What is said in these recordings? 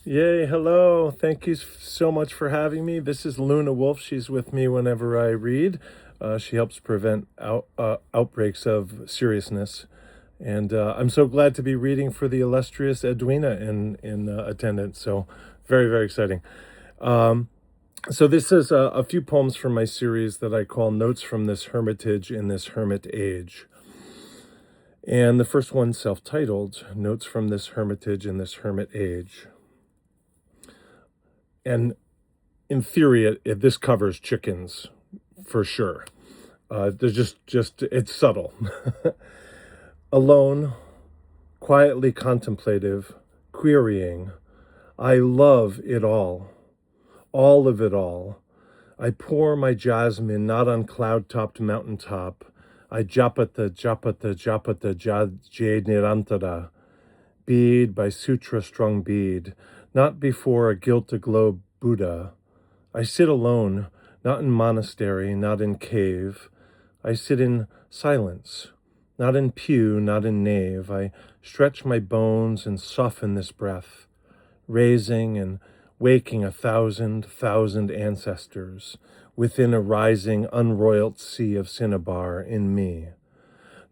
Yay, hello. Thank you so much for having me. This is Luna Wolf. She's with me whenever I read. She helps prevent outbreaks of seriousness. And I'm so glad to be reading for the illustrious Edwina in attendance. So very, very exciting. So this is a few poems from my series that I call Notes from This Hermitage in This Hermit Age. And the first one, self-titled, Notes from This Hermitage in This Hermit Age. And in theory, this covers chickens for sure. There's just it's subtle. Alone, quietly contemplative, querying, I love it all of it all. I pour my jasmine not on cloud-topped mountaintop. I japata, japata, japata, jade nirantara. Bead by sutra-strung bead, not before a gilt-aglow Buddha. I sit alone, not in monastery, not in cave. I sit in silence, not in pew, not in nave. I stretch my bones and soften this breath, raising and waking 1,000 ancestors within a rising, unroiled sea of cinnabar in me.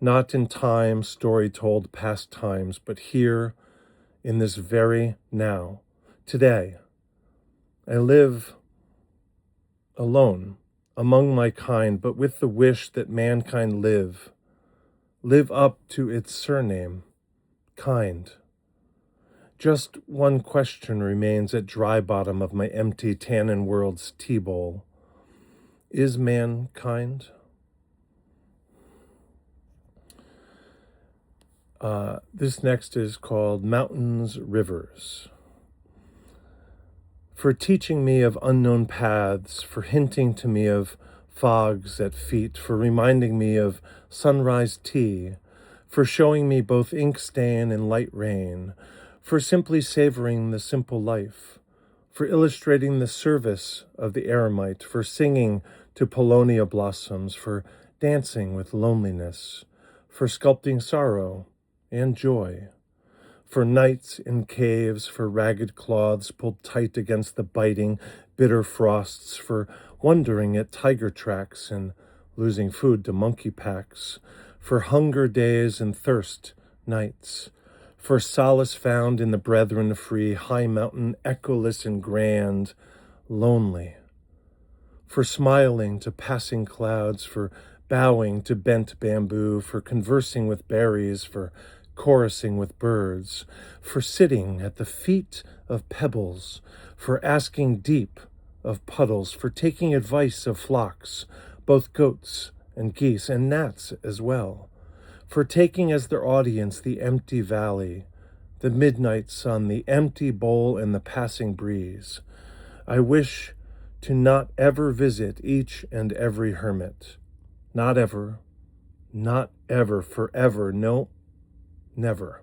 Not in time, story-told past times, but here, in this very now, today. I live alone, among my kind, but with the wish that mankind live up to its surname, kind. Just one question remains at dry bottom of my empty tannin world's tea bowl. Is man kind? This next is called Mountains, Rivers. For teaching me of unknown paths, for hinting to me of fogs at feet, for reminding me of sunrise tea, for showing me both ink stain and light rain, for simply savoring the simple life, for illustrating the service of the eremite, for singing to paulownia blossoms, for dancing with loneliness, for sculpting sorrow and joy, for nights in caves, for ragged cloths pulled tight against the biting, bitter frosts, for wondering at tiger tracks and losing food to monkey packs, for hunger days and thirst nights, for solace found in the brethren free, high mountain, echoless and grand, lonely, for smiling to passing clouds, for bowing to bent bamboo, for conversing with berries, for chorusing with birds, for sitting at the feet of pebbles, for asking deep of puddles, for taking advice of flocks, both goats and geese and gnats as well, for taking as their audience the empty valley, the midnight sun, the empty bowl, and the passing breeze. I wish to not ever visit each and every hermit. Not ever, forever, no, never.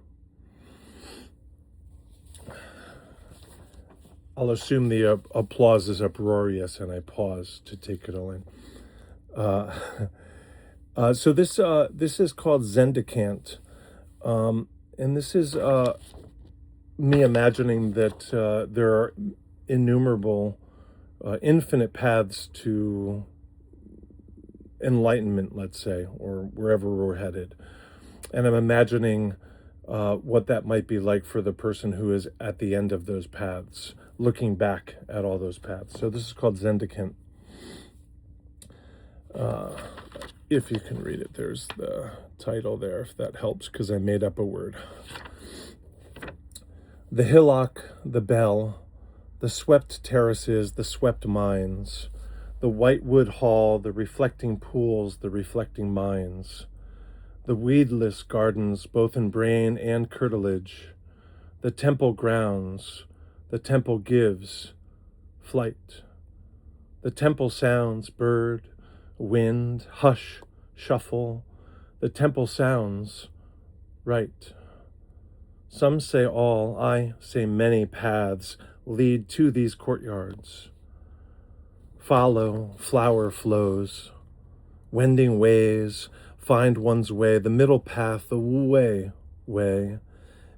I'll assume the applause is uproarious, and I pause to take it all in. So this is called Zendicant, and this is me imagining that there are innumerable, infinite paths to enlightenment, let's say, or wherever we're headed. And I'm imagining what that might be like for the person who is at the end of those paths, looking back at all those paths. So this is called Zendicant. If you can read it, there's the title there, if that helps, because I made up a word. The hillock, the bell, the swept terraces, the swept mines, the whitewood hall, the reflecting pools, the reflecting mines, the weedless gardens, both in brain and curtilage, the temple grounds, the temple gives, flight, the temple sounds, bird, wind, hush, shuffle, the temple sounds, right. Some say all, I say many paths lead to these courtyards. Follow, flower flows, wending ways, find one's way, the middle path, the way,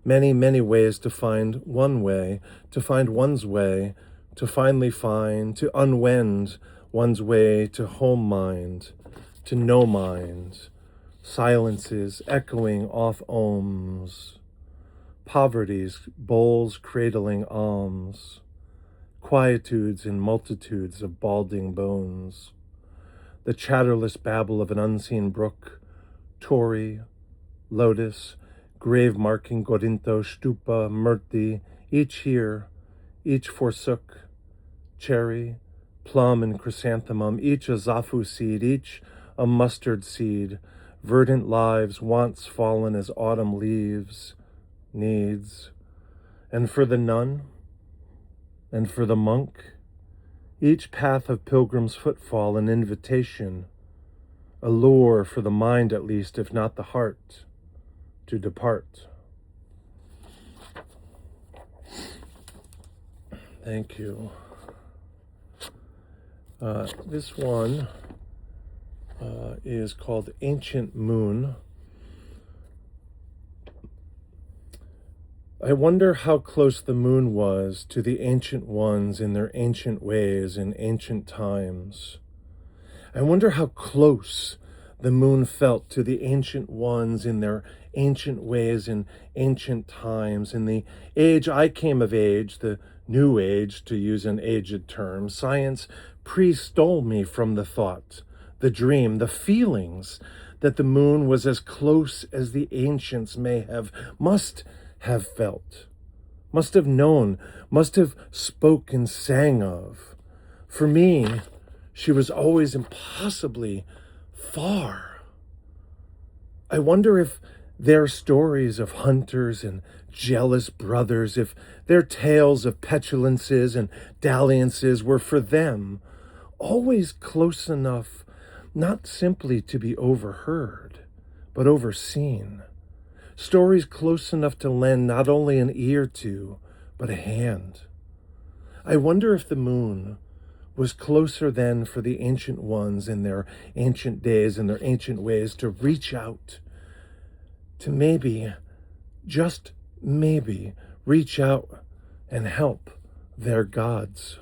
Many, many ways to find one way, to find one's way, to finally find, to unwend one's way to home mind, to no mind, silences echoing off ohms, poverty's bowls cradling alms, quietudes in multitudes of balding bones, the chatterless babble of an unseen brook, Tory, lotus, grave marking Gorinto, stupa, murti, each here, each forsook, cherry, plum and chrysanthemum, each a zafu seed, each a mustard seed, verdant lives, once fallen as autumn leaves, needs. And for the nun, and for the monk, each path of pilgrim's footfall an invitation, a lure for the mind at least, if not the heart, to depart. Thank you. This one is called Ancient Moon. I wonder how close the moon was to the ancient ones in their ancient ways in ancient times. I wonder how close the moon felt to the ancient ones in their ancient ways in ancient times. In the age I came of age, the new age, to use an aged term, science pre-stole me from the thought, the dream, the feelings that the moon was as close as the ancients must have felt, must have known, must have spoken, sang of. For me, she was always impossibly far. I wonder if their stories of hunters and jealous brothers, if their tales of petulances and dalliances were for them always close enough, not simply to be overheard, but overseen. Stories close enough to lend not only an ear to, but a hand. I wonder if the moon was closer then for the ancient ones in their ancient days and their ancient ways to reach out, to maybe, just maybe, reach out and help their gods.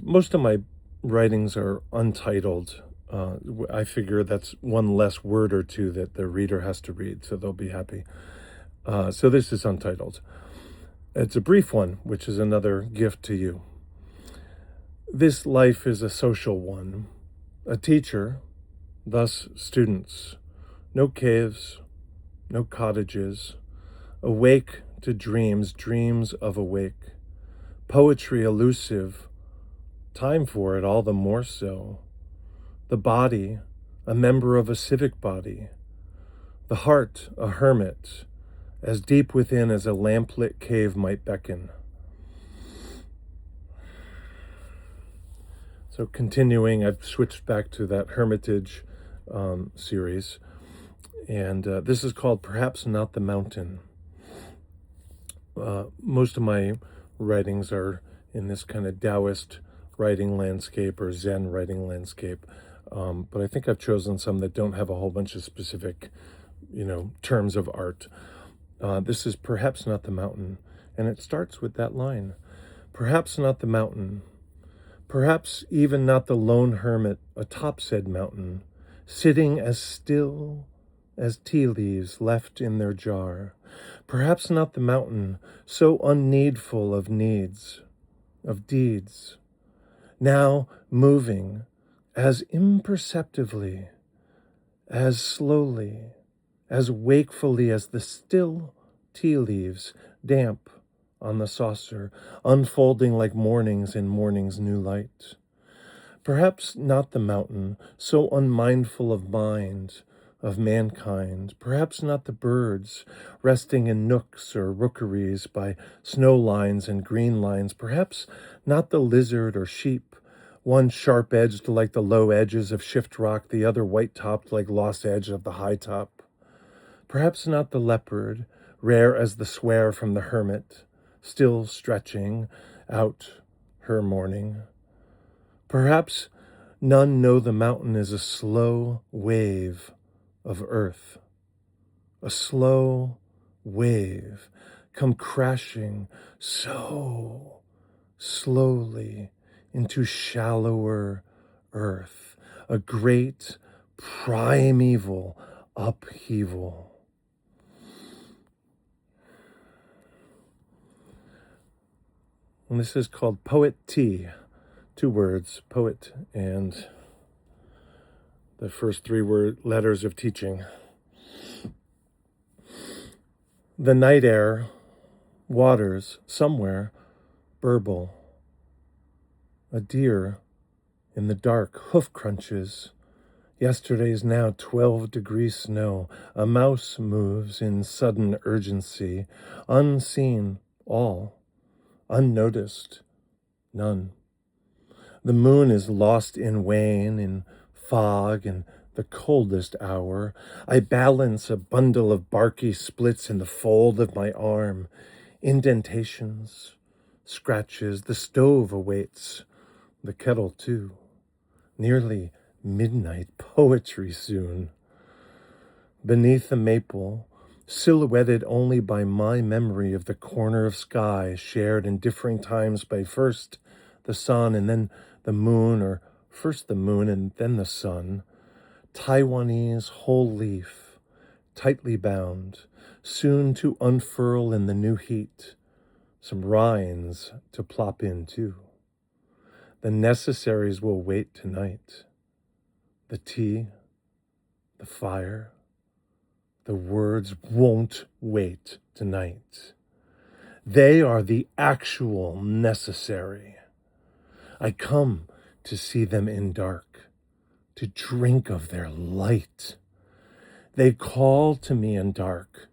Most of my writings are untitled. I figure that's one less word or two that the reader has to read, so they'll be happy. So this is untitled. It's a brief one, which is another gift to you. This life is a social one. A teacher, thus students. No caves, no cottages. Awake to dreams, dreams of awake. Poetry elusive, time for it all the more so. The body, a member of a civic body. The heart, a hermit, as deep within as a lamplit cave might beckon. So continuing, I've switched back to that Hermitage series, and this is called Perhaps Not the Mountain. Most of my writings are in this kind of Taoist writing landscape or Zen writing landscape, but I think I've chosen some that don't have a whole bunch of specific, terms of art. This is Perhaps Not the Mountain, and it starts with that line, perhaps not the mountain, perhaps even not the lone hermit atop said mountain, sitting as still as tea leaves left in their jar. Perhaps not the mountain, so unneedful of needs, of deeds, now moving as imperceptibly, as slowly, as wakefully as the still tea leaves, damp on the saucer, unfolding like mornings in morning's new light. Perhaps not the mountain, so unmindful of mind, of mankind, perhaps not the birds, resting in nooks or rookeries by snow lines and green lines, perhaps not the lizard or sheep, one sharp-edged like the low edges of shift rock, the other white-topped like lost edge of the high top. Perhaps not the leopard, rare as the swear from the hermit, still stretching out her mourning. Perhaps None know the mountain is a slow wave of earth, a slow wave come crashing so slowly into shallower earth, a great primeval upheaval. And this is called Poet Tea. 2 words, poet and the first 3 letters of teaching. The night air, waters somewhere burble. A deer in the dark, hoof crunches. Yesterday's now 12-degree snow. A mouse moves in sudden urgency, unseen, all, unnoticed, none. The moon is lost in wane, in fog, in the coldest hour. I balance a bundle of barky splits in the fold of my arm. Indentations, scratches, the stove awaits, the kettle too. Nearly midnight, poetry soon. Beneath the maple, silhouetted only by my memory of the corner of sky shared in differing times by first the sun and then the moon, or first the moon and then the sun. Taiwanese whole leaf, tightly bound, soon to unfurl in the new heat. Some rinds to plop in too. The necessaries will wait tonight. The tea, the fire, the words won't wait tonight. They are the actual necessary. I come to see them in dark, to drink of their light. They call to me in dark,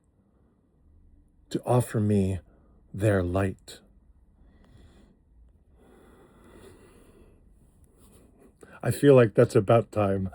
to offer me their light. I feel like that's about time.